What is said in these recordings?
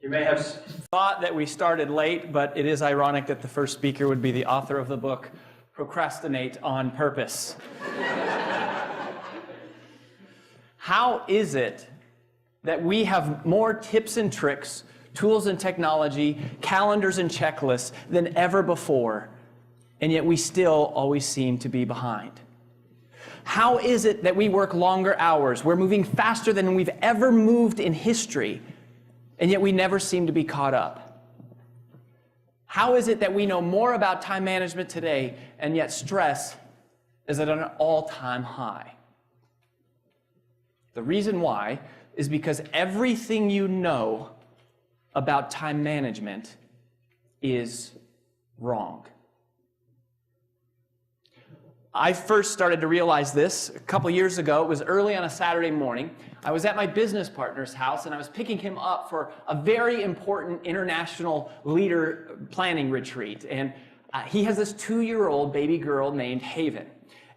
You may have thought that we started late, but it is ironic that the first speaker would be the author of the book, Procrastinate on Purpose. How is it that we have more tips and tricks, tools and technology, calendars and checklists than ever before, and yet we still always seem to be behind? How is it that we work longer hours? We're moving faster than we've ever moved in history, and yet we never seem to be caught up? How is it that we know more about time management today, and yet stress is at an all-time high? The reason why is because everything you know about time management is wrong. I first started to realize this a couple years ago. It was early on a Saturday morning. I was at my business partner's house, and I was picking him up for a very important international leader planning retreat. And he has this 2-year-old baby girl named Haven.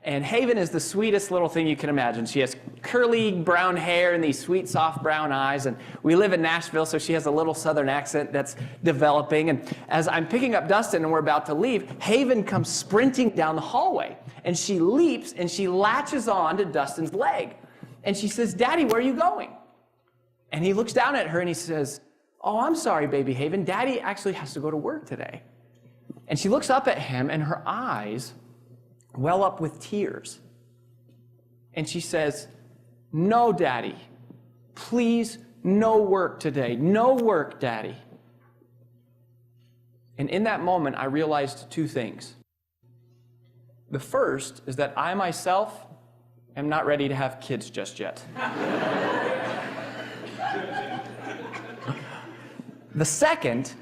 And Haven is the sweetest little thing you can imagine. She has curly brown hair and these sweet, soft brown eyes. And we live in Nashville, so she has a little southern accent that's developing. And as I'm picking up Dustin and we're about to leave, Haven comes sprinting down the hallway. And she leaps and she latches on to Dustin's leg. And she says, "Daddy, where are you going?" And he looks down at her and he says, "Oh, I'm sorry, baby Haven. Daddy actually has to go to work today." And she looks up at him and her eyes well up with tears. And she says, "No, Daddy. Please, no work today. No work, Daddy." And in that moment, I realized two things. The first is that I myself am not ready to have kids just yet. The second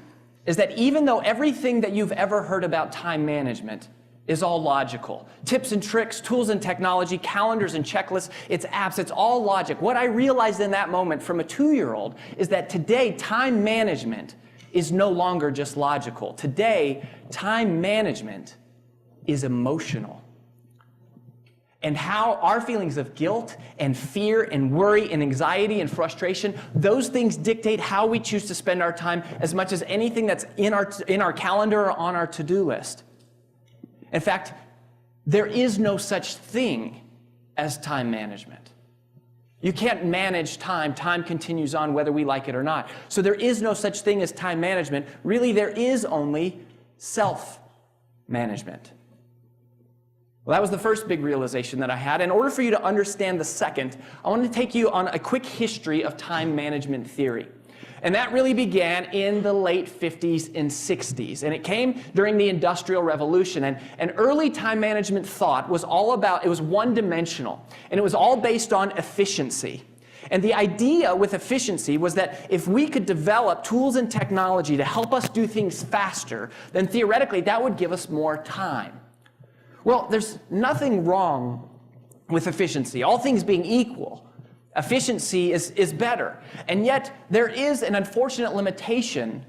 is that even though everything that you've ever heard about time management is all logical, tips and tricks, tools and technology, calendars and checklists, it's apps, it's all logic. What I realized in that moment from a 2-year-old is that today time management is no longer just logical. Today, time management is emotional. And how our feelings of guilt and fear and worry and anxiety and frustration, those things dictate how we choose to spend our time as much as anything that's in our calendar or on our to-do list. In fact, there is no such thing as time management. You can't manage time. Time continues on whether we like it or not. So there is no such thing as time management. Really, there is only self-management. Well, that was the first big realization that I had. In order for you to understand the second, I want to take you on a quick history of time management theory. And that really began in the late 50s and 60s. And it came during the Industrial Revolution. And early time management thought was all about, it was one-dimensional. And it was all based on efficiency. And the idea with efficiency was that if we could develop tools and technology to help us do things faster, then theoretically that would give us more time. Well, there's nothing wrong with efficiency. All things being equal, efficiency is better. And yet, there is an unfortunate limitation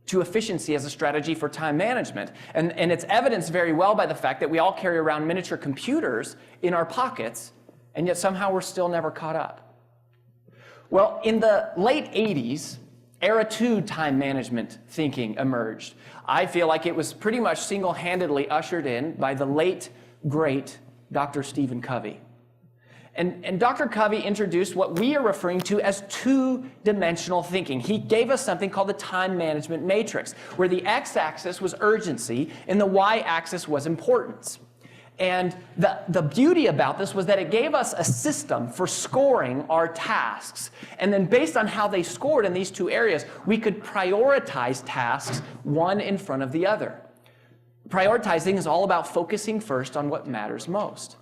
to efficiency as a strategy for time management. And it's evidenced very well by the fact that we all carry around miniature computers in our pockets, and yet somehow we're still never caught up. Well, in the late 80s, Era 2 time management thinking emerged. I feel like it was pretty much single-handedly ushered in by the late, great Dr. Stephen Covey. And Dr. Covey introduced what we are referring to as two-dimensional thinking. He gave us something called the time management matrix, where the x-axis was urgency and the y-axis was importance. And the beauty about this was that it gave us a system for scoring our tasks. And then based on how they scored in these two areas, we could prioritize tasks one in front of the other. Prioritizing is all about focusing first on what matters most.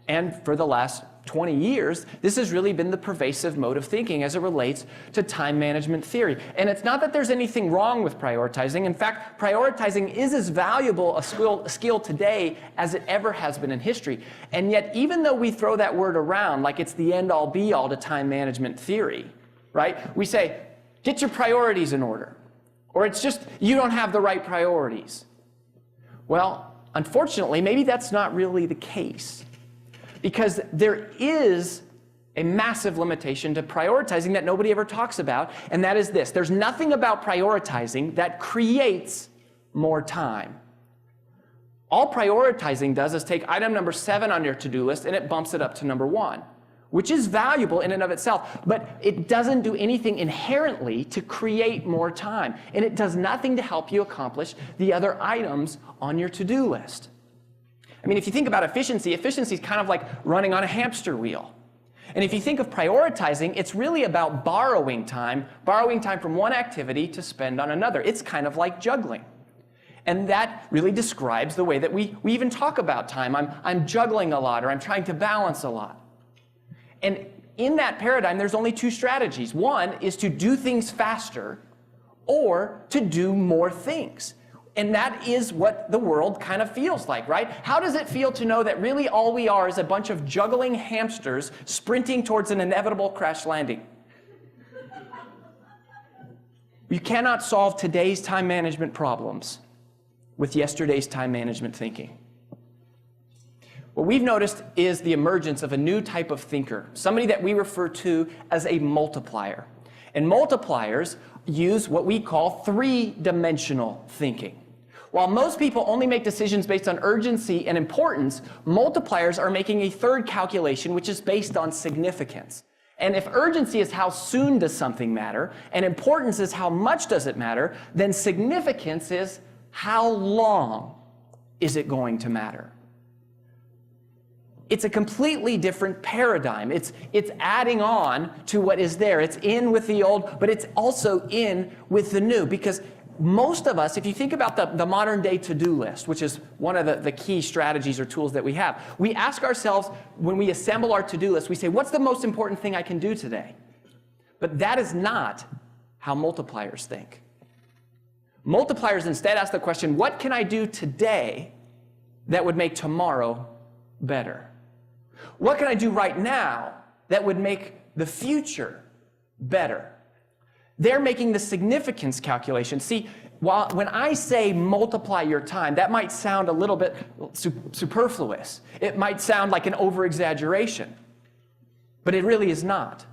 And for the last 20 years, this has really been the pervasive mode of thinking as it relates to time management theory. And it's not that there's anything wrong with prioritizing. In fact, prioritizing is as valuable a skill today as it ever has been in history. And yet, even though we throw that word around like it's the end-all be-all to time management theory, right? We say, get your priorities in order. Or it's just, you don't have the right priorities. Well, unfortunately, maybe that's not really the case. Because there is a massive limitation to prioritizing that nobody ever talks about, and that is this. There's nothing about prioritizing that creates more time. All prioritizing does is take item number 7 on your to-do list and it bumps it up to number 1, which is valuable in and of itself, but it doesn't do anything inherently to create more time, and it does nothing to help you accomplish the other items on your to-do list. I mean, if you think about efficiency is kind of like running on a hamster wheel. And if you think of prioritizing, it's really about borrowing time from one activity to spend on another. It's kind of like juggling. And that really describes the way that we even talk about time. I'm juggling a lot, or I'm trying to balance a lot. And in that paradigm, there's only 2 strategies. One is to do things faster or to do more things. And that is what the world kind of feels like, right? How does it feel to know that really all we are is a bunch of juggling hamsters sprinting towards an inevitable crash landing? You cannot solve today's time management problems with yesterday's time management thinking. What we've noticed is the emergence of a new type of thinker, somebody that we refer to as a multiplier. And multipliers use what we call 3-dimensional thinking. While most people only make decisions based on urgency and importance, multipliers are making a third calculation, which is based on significance. And if urgency is how soon does something matter, and importance is how much does it matter, then significance is how long is it going to matter. It's a completely different paradigm. It's adding on to what is there. It's in with the old, but it's also in with the new, because most of us, if you think about the modern day to-do list, which is one of the key strategies or tools that we have, we ask ourselves when we assemble our to-do list, we say, what's the most important thing I can do today? But that is not how multipliers think. Multipliers instead ask the question, what can I do today that would make tomorrow better? What can I do right now that would make the future better? They're making the significance calculation. See, when I say multiply your time, that might sound a little bit superfluous. It might sound like an over-exaggeration, but it really is not.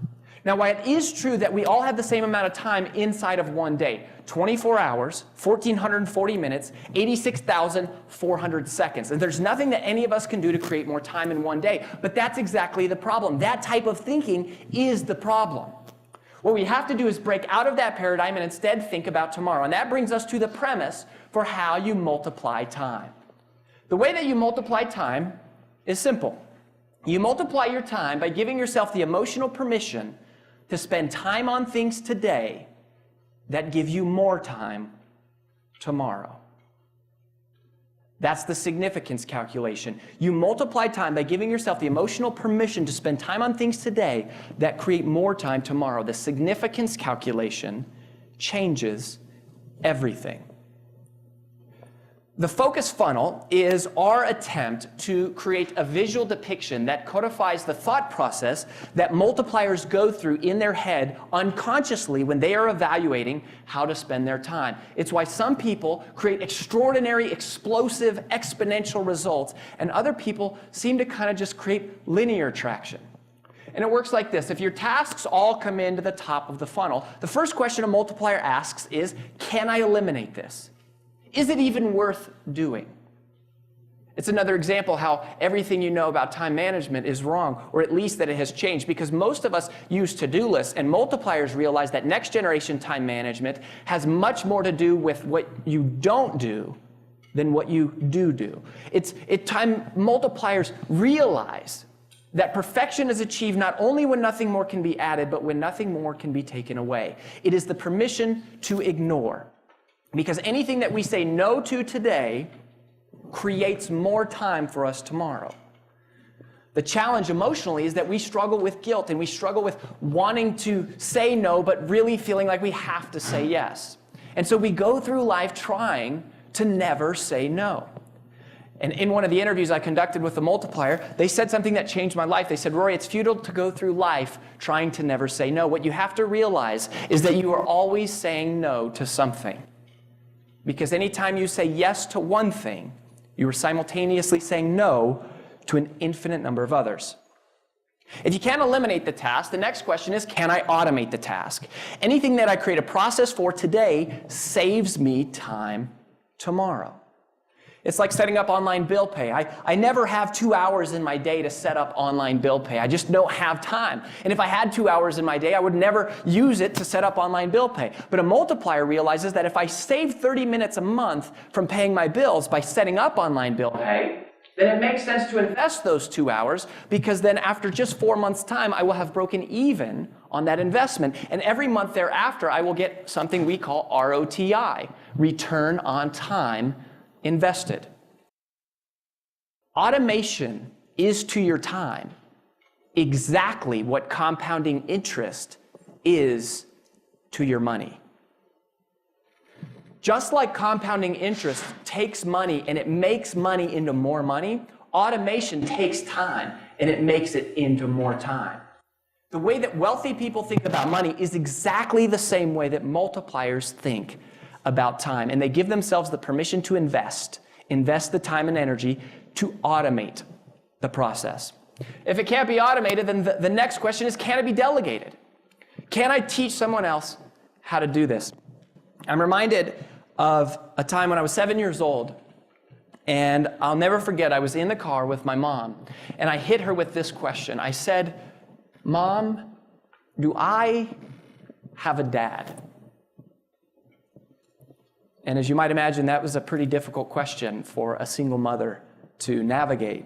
Now, while it is true that we all have the same amount of time inside of one day, 24 hours, 1,440 minutes, 86,400 seconds. And there's nothing that any of us can do to create more time in one day, but that's exactly the problem. That type of thinking is the problem. What we have to do is break out of that paradigm and instead think about tomorrow. And that brings us to the premise for how you multiply time. The way that you multiply time is simple. You multiply your time by giving yourself the emotional permission to spend time on things today that give you more time tomorrow. That's the significance calculation. You multiply time by giving yourself the emotional permission to spend time on things today that create more time tomorrow. The significance calculation changes everything. The focus funnel is our attempt to create a visual depiction that codifies the thought process that multipliers go through in their head unconsciously when they are evaluating how to spend their time. It's why some people create extraordinary, explosive, exponential results, and other people seem to kind of just create linear traction. And it works like this. If your tasks all come into the top of the funnel, the first question a multiplier asks is, can I eliminate this? Is it even worth doing? It's another example how everything you know about time management is wrong, or at least that it has changed, because most of us use to-do lists, and multipliers realize that next generation time management has much more to do with what you don't do than what you do. Time multipliers realize that perfection is achieved not only when nothing more can be added, but when nothing more can be taken away. It is the permission to ignore. Because anything that we say no to today creates more time for us tomorrow. The challenge emotionally is that we struggle with guilt, and we struggle with wanting to say no, but really feeling like we have to say yes. And so we go through life trying to never say no. And in one of the interviews I conducted with the multiplier, they said something that changed my life. They said, Rory, it's futile to go through life trying to never say no. What you have to realize is that you are always saying no to something. Because anytime you say yes to one thing, you are simultaneously saying no to an infinite number of others. If you can't eliminate the task, the next question is, can I automate the task? Anything that I create a process for today saves me time tomorrow. It's like setting up online bill pay. I never have 2 hours in my day to set up online bill pay. I just don't have time. And if I had 2 hours in my day, I would never use it to set up online bill pay. But a multiplier realizes that if I save 30 minutes a month from paying my bills by setting up online bill pay, then it makes sense to invest those 2 hours, because then after just 4 months' time, I will have broken even on that investment. And every month thereafter, I will get something we call ROTI, return on time invested. Automation is to your time exactly what compounding interest is to your money. Just like compounding interest takes money and it makes money into more money, automation takes time and it makes it into more time. The way that wealthy people think about money is exactly the same way that multipliers think about time. And they give themselves the permission to invest the time and energy to automate the process. If it can't be automated, then the next question is, can it be delegated? Can I teach someone else how to do this? I'm reminded of a time when I was 7 years old, and I'll never forget, I was in the car with my mom, and I hit her with this question. I said, "Mom, do I have a dad?" And as you might imagine, that was a pretty difficult question for a single mother to navigate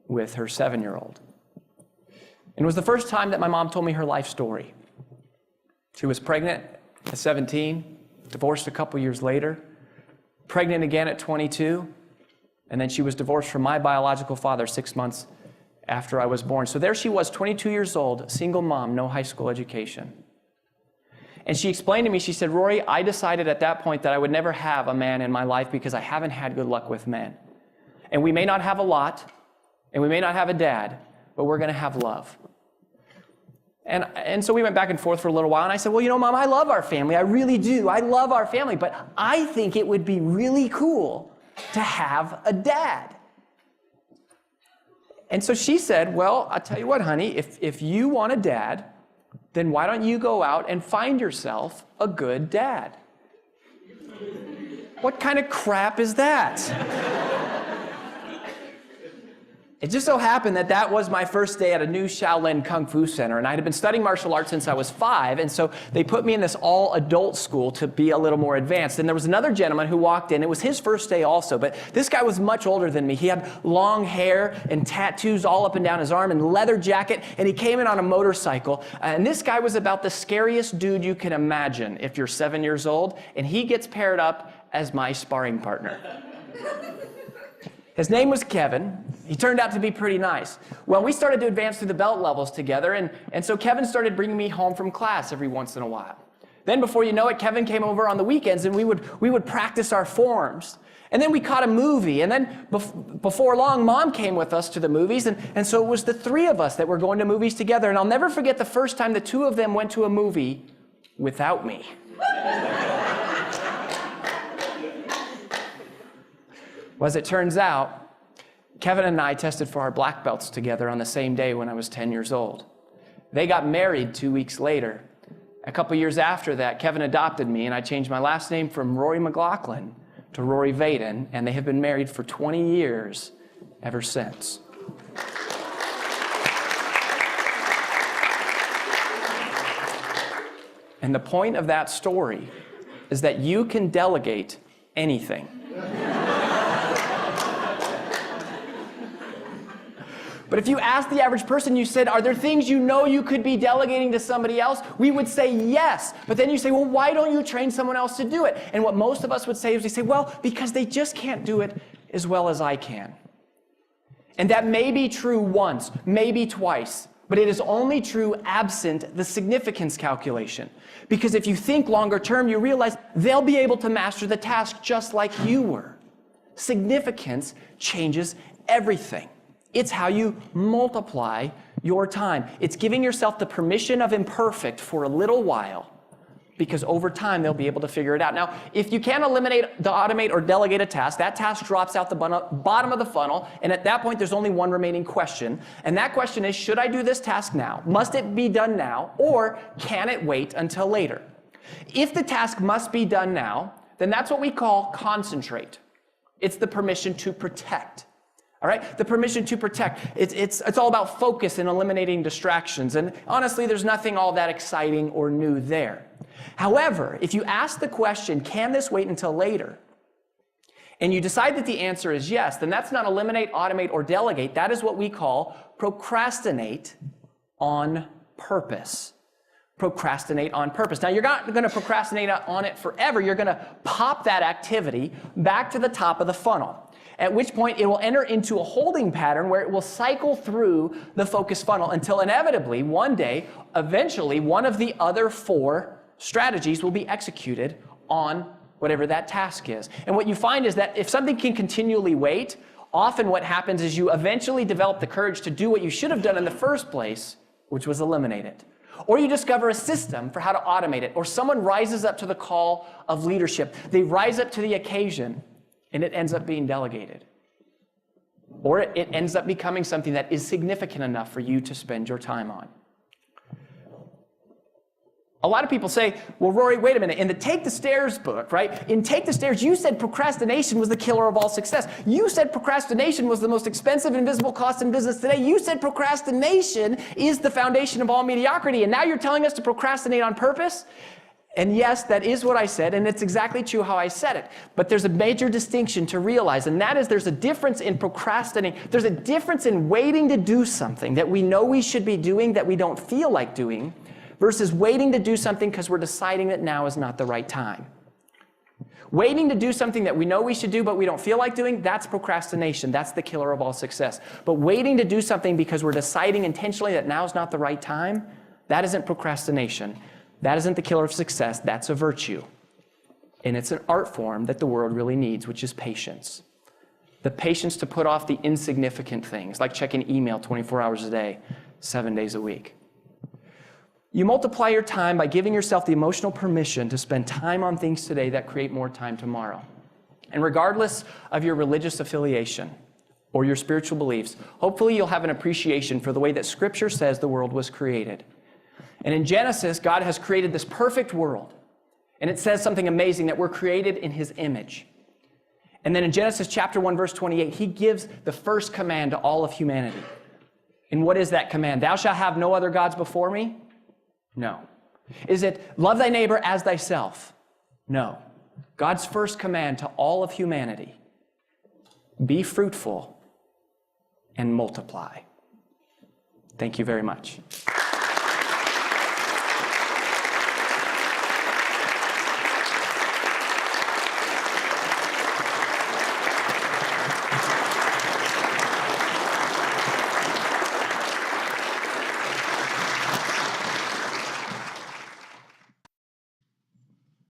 with her 7-year-old. And it was the first time that my mom told me her life story. She was pregnant at 17, divorced a couple years later, pregnant again at 22, and then she was divorced from my biological father 6 months after I was born. So there she was, 22 years old, single mom, no high school education. And she explained to me, she said, "Rory, I decided at that point that I would never have a man in my life because I haven't had good luck with men. And we may not have a lot, and we may not have a dad, but we're going to have love." And so we went back and forth for a little while, and I said, "Well, you know, Mom, I love our family. I really do. I love our family, but I think it would be really cool to have a dad." And so she said, "Well, I'll tell you what, honey, if you want a dad, then why don't you go out and find yourself a good dad?" What kind of crap is that? It just so happened that that was my first day at a new Shaolin Kung Fu center, and I had been studying martial arts since I was 5, and so they put me in this all-adult school to be a little more advanced. And there was another gentleman who walked in. It was his first day also, but this guy was much older than me. He had long hair and tattoos all up and down his arm and leather jacket, and he came in on a motorcycle. And this guy was about the scariest dude you can imagine if you're 7 years old, and he gets paired up as my sparring partner. His name was Kevin. He turned out to be pretty nice. Well, we started to advance through the belt levels together, and so Kevin started bringing me home from class every once in a while. Then before you know it, Kevin came over on the weekends, and we would practice our forms. And then we caught a movie, and then before long, Mom came with us to the movies, and so it was the 3 of us that were going to movies together. And I'll never forget the first time the 2 of them went to a movie without me. Well, as it turns out, Kevin and I tested for our black belts together on the same day when I was 10 years old. They got married 2 weeks later. A couple years after that, Kevin adopted me, and I changed my last name from Rory McLaughlin to Rory Vaden, and they have been married for 20 years ever since. And the point of that story is that you can delegate anything. But if you ask the average person, you said, "Are there things you know you could be delegating to somebody else?" We would say yes. But then you say, "Well, why don't you train someone else to do it?" And what most of us would say is we say, "Well, because they just can't do it as well as I can." And that may be true once, maybe twice, but it is only true absent the significance calculation. Because if you think longer term, you realize they'll be able to master the task just like you were. Significance changes everything. It's how you multiply your time. It's giving yourself the permission of imperfect for a little while because over time they'll be able to figure it out. Now, if you can't automate, or delegate a task, that task drops out the bottom of the funnel, and at that point there's only one remaining question, and that question is, should I do this task now? Must it be done now, or can it wait until later? If the task must be done now, then that's what we call concentrate. It's the permission to protect. All right, the permission to protect. It's all about focus and eliminating distractions. And honestly, there's nothing all that exciting or new there. However, if you ask the question, can this wait until later? And you decide that the answer is yes, then that's not eliminate, automate, or delegate. That is what we call procrastinate on purpose. Procrastinate on purpose. Now, you're not going to procrastinate on it forever. You're going to pop that activity back to the top of the funnel, at which point it will enter into a holding pattern where it will cycle through the focus funnel until inevitably, one day, eventually, one of the other 4 strategies will be executed on whatever that task is. And what you find is that if something can continually wait, often what happens is you eventually develop the courage to do what you should have done in the first place, which was eliminate it. Or you discover a system for how to automate it, or someone rises up to the call of leadership. They rise up to the occasion, and it ends up being delegated. Or it ends up becoming something that is significant enough for you to spend your time on. A lot of people say, well, Rory, wait a minute. In the Take the Stairs book, right? In Take the Stairs, you said procrastination was the killer of all success. You said procrastination was the most expensive invisible cost in business today. You said procrastination is the foundation of all mediocrity. And now you're telling us to procrastinate on purpose? And yes, that is what I said, and it's exactly true how I said it. But there's a major distinction to realize, and that is there's a difference in procrastinating. There's a difference in waiting to do something that we know we should be doing that we don't feel like doing, versus waiting to do something because we're deciding that now is not the right time. Waiting to do something that we know we should do but we don't feel like doing, that's procrastination. That's the killer of all success. But waiting to do something because we're deciding intentionally that now is not the right time, that isn't procrastination. That isn't the killer of success. That's a virtue. And it's an art form that the world really needs, which is patience. The patience to put off the insignificant things, like checking email 24 hours a day, 7 days a week. You multiply your time by giving yourself the emotional permission to spend time on things today that create more time tomorrow. And regardless of your religious affiliation or your spiritual beliefs, hopefully you'll have an appreciation for the way that Scripture says the world was created. And in Genesis, God has created this perfect world. And it says something amazing, that we're created in His image. And then in Genesis chapter 1, verse 28, He gives the first command to all of humanity. And what is that command? Thou shalt have no other gods before me? No. Is it love thy neighbor as thyself? No. God's first command to all of humanity, be fruitful and multiply. Thank you very much.